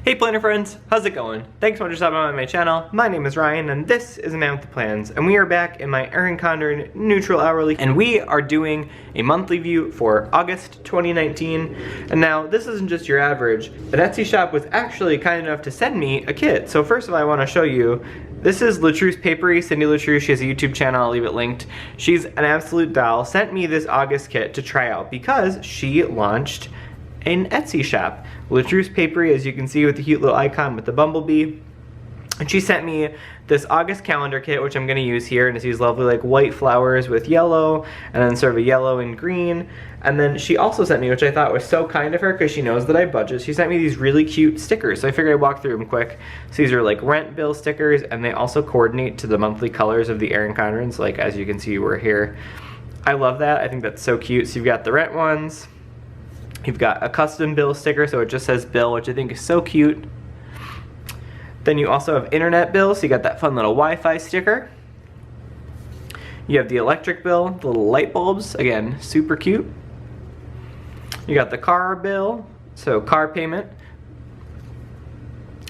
Hey planner friends, how's it going? Thanks so much for stopping by my channel. My name is Ryan and this is A Man with the Plans, and we are back in my Erin Condren neutral hourly, and we are doing a monthly view for August 2019. And now this isn't just your average, but Etsy Shop was actually kind enough to send me a kit. So first of all, I want to show you, this is LaTruce Paperie, Cindy LaTruce. She has a YouTube channel, I'll leave it linked. She's an absolute doll, sent me this August kit to try out because she launched an Etsy shop. LaTruce Paperie, as you can see with the cute little icon with the bumblebee. And she sent me this August calendar kit, which I'm gonna use here, and it's these lovely like white flowers with yellow, and then sort of a yellow and green. And then she also sent me, which I thought was so kind of her because she knows that I budget, she sent me these really cute stickers. So I figured I'd walk through them quick. So these are like rent bill stickers, and they also coordinate to the monthly colors of the Erin Condrens, like as you can see we're here. I love that, I think that's so cute. So you've got the rent ones. You've got a custom bill sticker, so it just says bill, which I think is so cute. Then you also have internet bill, so you got that fun little Wi-Fi sticker. You have the electric bill, the little light bulbs, again, super cute. You got the car bill, so car payment.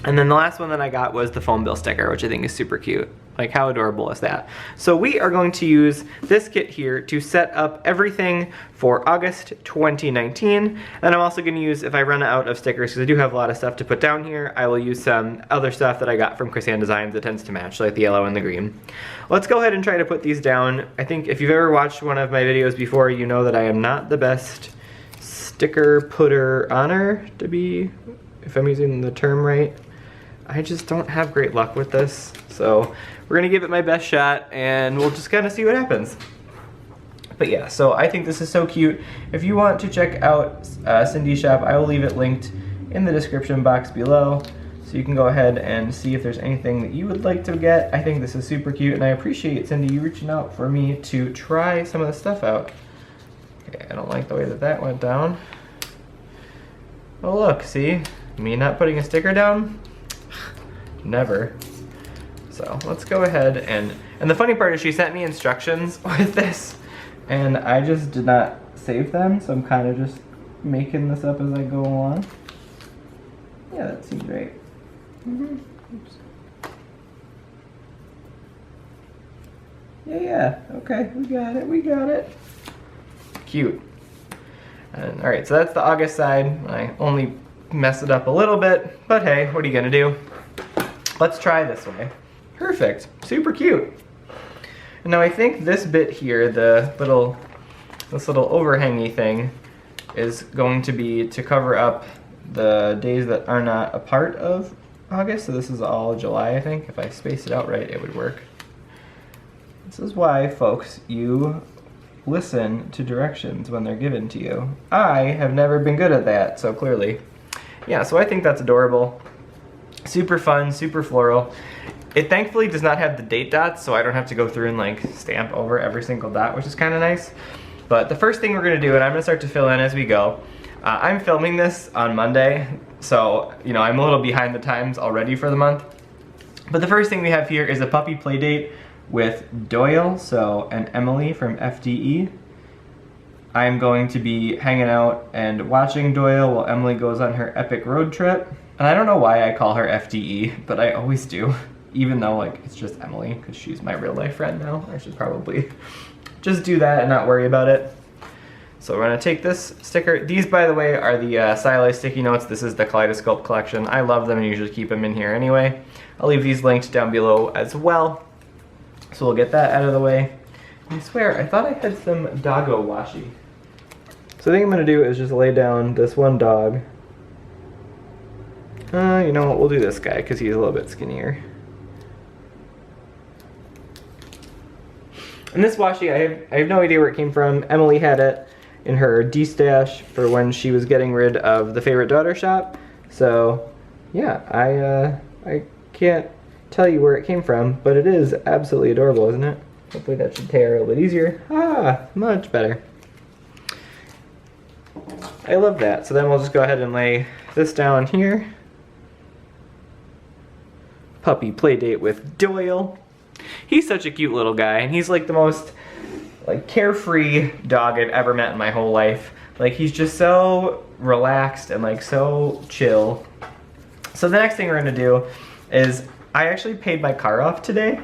And then the last one that I got was the phone bill sticker, which I think is super cute. Like, how adorable is that? So we are going to use this kit here to set up everything for August 2019. And I'm also gonna use, if I run out of stickers, because I do have a lot of stuff to put down here, I will use some other stuff that I got from Chris Ann Designs that tends to match, like the yellow and the green. Let's go ahead and try to put these down. I think if you've ever watched one of my videos before, you know that I am not the best sticker putter honor, to be, if I'm using the term right. I just don't have great luck with this, so we're gonna give it my best shot and we'll just kind of see what happens. But yeah, so I think this is so cute. If you want to check out Cindy's shop, I will leave it linked in the description box below, so you can go ahead and see if there's anything that you would like to get. I think this is super cute, and I appreciate, Cindy, you reaching out for me to try some of the stuff out. Okay, I don't like the way that that went down. Oh look, see? Me not putting a sticker down? Never. So let's go ahead and the funny part is she sent me instructions with this and I just did not save them, so I'm kind of just making this up as I go along. Yeah, that seems right. Oops. Yeah, okay, we got it. Cute. And all right, so that's the August side. I only messed it up a little bit, but hey, what are you gonna do? Let's try this way. Perfect, super cute. And now I think this bit here, this little overhangy thing, is going to be to cover up the days that are not a part of August. So this is all July, I think. If I space it out right, it would work. This is why, folks, you listen to directions when they're given to you. I have never been good at that, so clearly. Yeah, so I think that's adorable. Super fun, super floral. It thankfully does not have the date dots, so I don't have to go through and like stamp over every single dot, which is kind of nice. But the first thing we're gonna do, and I'm gonna start to fill in as we go, I'm filming this on Monday, so you know I'm a little behind the times already for the month. But the first thing we have here is a puppy play date with Doyle, and Emily from FDE. I'm going to be hanging out and watching Doyle while Emily goes on her epic road trip. And I don't know why I call her FDE, but I always do. Even though like it's just Emily, because she's my real life friend now. I should probably just do that and not worry about it. So we're gonna take this sticker. These, by the way, are the Styli sticky notes. This is the Kaleidoscope collection. I love them and usually keep them in here anyway. I'll leave these linked down below as well. So we'll get that out of the way. I swear, I thought I had some doggo washi. So the thing I'm gonna do is just lay down this one dog. You know what, we'll do this guy because he's a little bit skinnier. And this washi, I have no idea where it came from. Emily had it in her D-stash for when she was getting rid of the Favorite Daughter shop. So yeah, I can't tell you where it came from, but it is absolutely adorable, isn't it? Hopefully that should tear a little bit easier. Ah, much better. I love that. So then we'll just go ahead and lay this down here. Puppy play date with Doyle. He's such a cute little guy, and he's like the most like carefree dog I've ever met in my whole life. Like he's just so relaxed and like so chill. So the next thing we're gonna do is, I actually paid my car off today.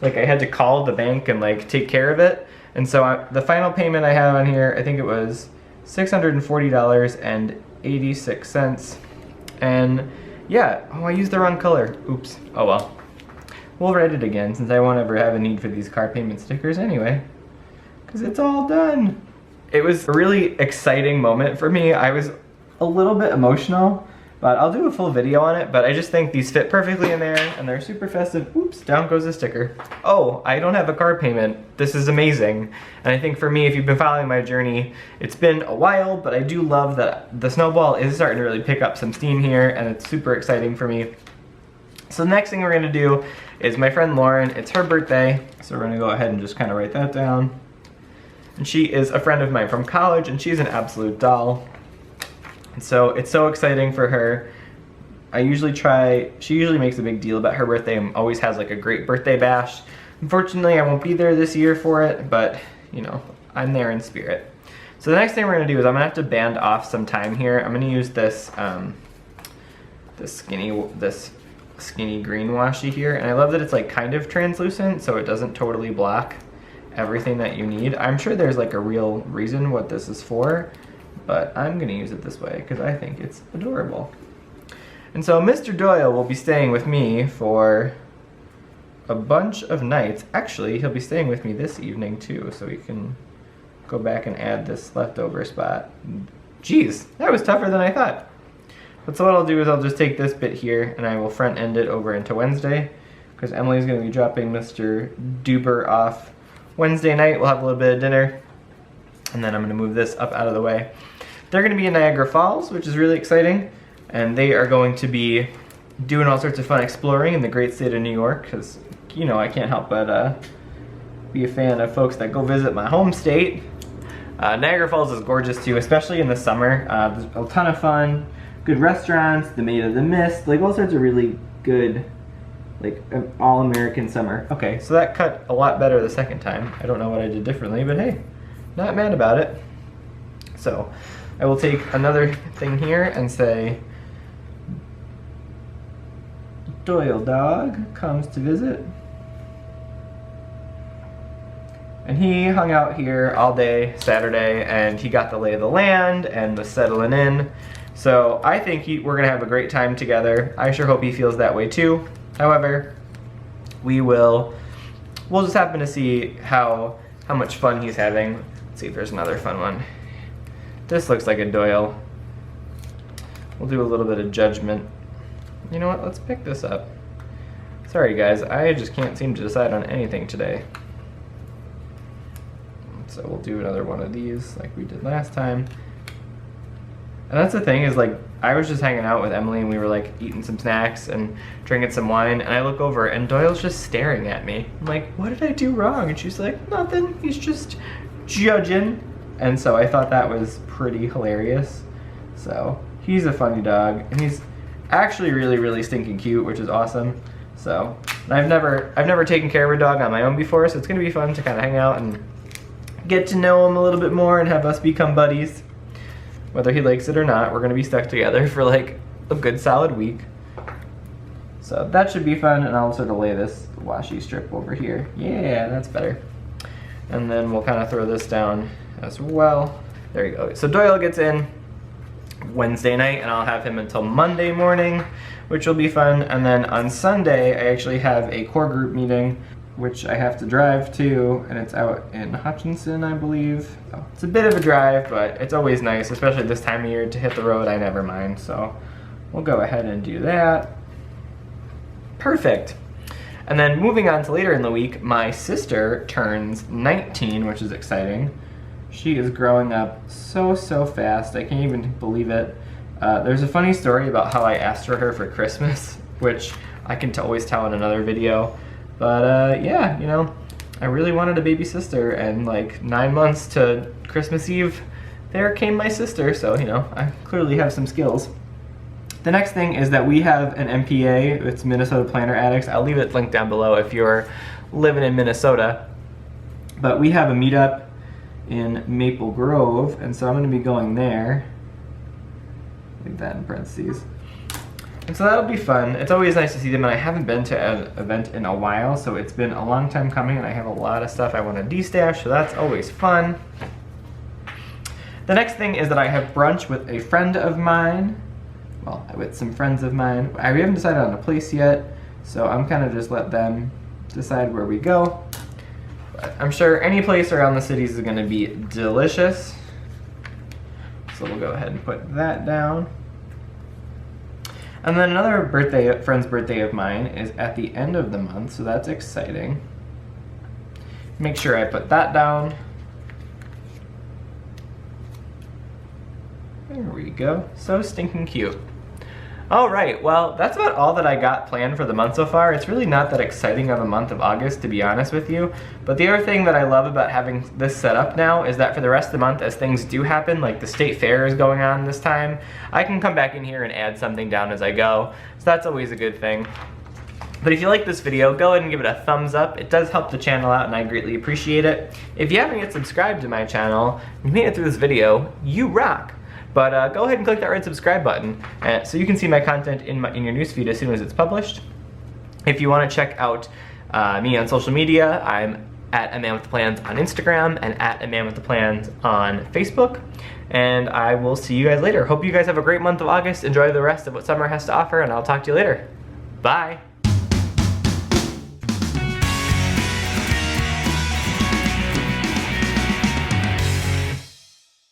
Like I had to call the bank and like take care of it. And so the final payment I have on here, I think it was $640.86. And yeah, oh, I used the wrong color. Oops, oh well. We'll write it again since I won't ever have a need for these car payment stickers anyway, because it's all done. It was a really exciting moment for me. I was a little bit emotional, but I'll do a full video on it, but I just think these fit perfectly in there and they're super festive. Oops, down goes the sticker. Oh, I don't have a car payment. This is amazing. And I think for me, if you've been following my journey, it's been a while, but I do love that the snowball is starting to really pick up some steam here, and it's super exciting for me. So the next thing we're gonna do is my friend Lauren, it's her birthday, so we're gonna go ahead and just kind of write that down. And she is a friend of mine from college, and she's an absolute doll. And so it's so exciting for her. She usually makes a big deal about her birthday and always has like a great birthday bash. Unfortunately, I won't be there this year for it, but you know, I'm there in spirit. So the next thing we're gonna do is I'm gonna have to band off some time here. I'm gonna use this, this skinny green washi here, and I love that it's like kind of translucent so it doesn't totally block everything that you need. I'm sure there's like a real reason what this is for, but I'm gonna use it this way because I think it's adorable. And so Mr. Doyle will be staying with me for a bunch of nights. Actually, he'll be staying with me this evening too, so we can go back and add this leftover spot. Jeez, that was tougher than I thought. But so what I'll do is I'll just take this bit here and I will front end it over into Wednesday, because Emily's gonna be dropping Mr. Duper off Wednesday night. We'll have a little bit of dinner, and then I'm gonna move this up out of the way. They're gonna be in Niagara Falls, which is really exciting, and they are going to be doing all sorts of fun exploring in the great state of New York, because you know I can't help but be a fan of folks that go visit my home state. Niagara Falls is gorgeous too, especially in the summer. There's a ton of fun. Good restaurants, the Maid of the Mist, like all sorts of really good, like all-American summer. Okay, so that cut a lot better the second time. I don't know what I did differently, but hey, not mad about it. So I will take another thing here and say, Doyle Dog comes to visit. And he hung out here all day Saturday, and he got the lay of the land and was settling in. So I think we're gonna have a great time together. I sure hope he feels that way too. However, we'll just happen to see how much fun he's having. Let's see if there's another fun one. This looks like a Doyle. We'll do a little bit of judgment. You know what, let's pick this up. Sorry guys, I just can't seem to decide on anything today. So we'll do another one of these like we did last time. And that's the thing is, like, I was just hanging out with Emily and we were like eating some snacks and drinking some wine, and I look over and Doyle's just staring at me. I'm like, what did I do wrong? And she's like, nothing, he's just judging. And so I thought that was pretty hilarious. So he's a funny dog, and he's actually really, really stinking cute, which is awesome. So I've never taken care of a dog on my own before, so it's gonna be fun to kind of hang out and get to know him a little bit more and have us become buddies. Whether he likes it or not, we're gonna be stuck together for like a good solid week. So that should be fun, and I'll sort of lay this washi strip over here. Yeah, that's better. And then we'll kind of throw this down as well. There you go. So Doyle gets in Wednesday night, and I'll have him until Monday morning, which will be fun. And then on Sunday, I actually have a core group meeting, which I have to drive to, and it's out in Hutchinson, I believe. So it's a bit of a drive, but it's always nice, especially this time of year, to hit the road. I never mind, so we'll go ahead and do that. Perfect. And then moving on to later in the week, my sister turns 19, which is exciting. She is growing up so fast, I can't even believe it. There's a funny story about how I asked for her for Christmas, which I can always tell in another video. But yeah, you know, I really wanted a baby sister, and like 9 months to Christmas Eve, there came my sister, so you know, I clearly have some skills. The next thing is that we have an MPA, it's Minnesota Planter Addicts. I'll leave it linked down below if you're living in Minnesota. But we have a meetup in Maple Grove, and so I'm gonna be going there. Leave that in parentheses. And so that'll be fun. It's always nice to see them, and I haven't been to an event in a while, so it's been a long time coming, and I have a lot of stuff I want to de-stash, so that's always fun. The next thing is that I have brunch with a friend of mine. Well, with some friends of mine. We haven't decided on a place yet, so I'm kind of just let them decide where we go. But I'm sure any place around the cities is going to be delicious. So we'll go ahead and put that down. And then another friend's birthday of mine is at the end of the month, so that's exciting. Make sure I put that down. There we go. So stinking cute. Alright, well, that's about all that I got planned for the month so far. It's really not that exciting of a month of August, to be honest with you. But the other thing that I love about having this set up now is that for the rest of the month, as things do happen, like the state fair is going on this time, I can come back in here and add something down as I go. So that's always a good thing. But if you like this video, go ahead and give it a thumbs up. It does help the channel out, and I greatly appreciate it. If you haven't yet subscribed to my channel, you made it through this video, you rock! But go ahead and click that red subscribe button so you can see my content in your newsfeed as soon as it's published. If you want to check out me on social media, I'm at @amanwiththeplans on Instagram and @amanwiththeplans on Facebook. And I will see you guys later. Hope you guys have a great month of August. Enjoy the rest of what summer has to offer, and I'll talk to you later. Bye!